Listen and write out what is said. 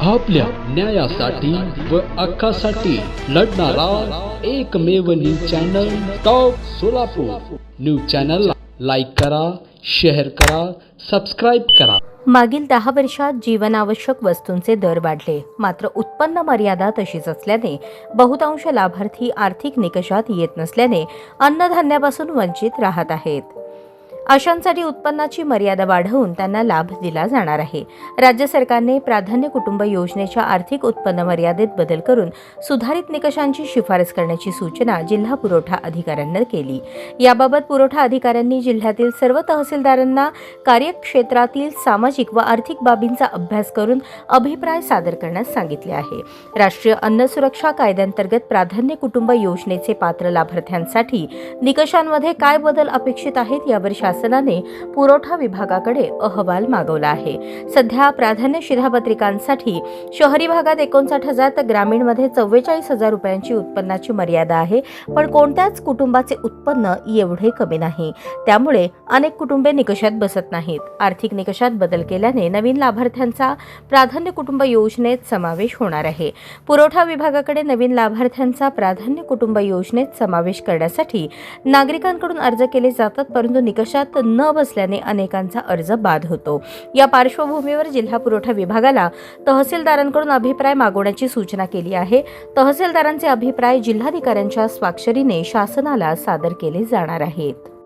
आपल्या न्यायासाठी व हक्कासाठी लढणारा एकमेव news channel top Solapur. News चॅनलला लाईक करा, शेअर करा, सबस्क्राईब करा। मागील 10 वर्षात जीवनावश्यक वस्तूंचे दर वाढले, मात्र उत्पन्न मर्यादा तशीच असल्याने बहुतांश लाभार्थी आर्थिक निकषात येत नसल्याने अन्नधान्यापासून वंचित राहत आहेत। अशांसाठी उत्पन्नाची मर्यादा वाढवून त्यांना लाभ दिला जाणार आहे। राज्य सरकारने प्राधान्य कुटुंब योजनेच्या आर्थिक उत्पन्न मर्यादेत बदल करून सुधारित निकषांची शिफारस करण्याची सूचना जिल्हा पुरवठा अधिकाऱ्यांना केली। याबाबत पुरवठा अधिकाऱ्यांनी जिल्ह्यातील सर्व तहसीलदारांना कार्यक्षेत्रातील सामाजिक व आर्थिक बाबींचा अभ्यास करून अभिप्राय सादर करण्यास सांगितले आहे। राष्ट्रीय अन्न सुरक्षा कायद्याअंतर्गत प्राधान्य कुटुंब योजनेचे पात्र लाभार्थ्यांसाठी निकषांमध्ये काय बदल अपेक्षित आहेत यावर शासनाने पुरवठा विभागाकडे अहवाल मागवला आहे। सध्या प्राधान्य शिधापत्रिकांसाठी शहरी भागात 59,000 तर ग्रामीणमध्ये 44,000 रुपयांची उत्पन्नाची मर्यादा आहे, पण कोणत्याच कुटुंबाचे उत्पन्न एवढे कमी नाही। त्यामुळे अनेक कुटुंबे निकषात बसत नाहीत। आर्थिक निकषात बदल केल्याने नवीन लाभार्थ्यांचा प्राधान्य कुटुंब योजनेत समावेश होणार आहे। पुरवठा विभागाकडे नवीन लाभार्थ्यांचा प्राधान्य कुटुंब योजनेत समावेश करण्यासाठी नागरिकांकडून अर्ज केले जातात, परंतु निकषात न बसल्याने अनेकांचा अर्ज बाद होतो। या पार्श्वभूमीवर जिल्हा पुरवठा विभागाला तहसीलदारांकडून अभिप्राय मागवण्याची सूचना केली आहे। तहसीलदारांचे अभिप्राय जिल्हाधिकाऱ्यांच्या स्वाक्षरीने शासनाला सादर केले जाणार आहेत।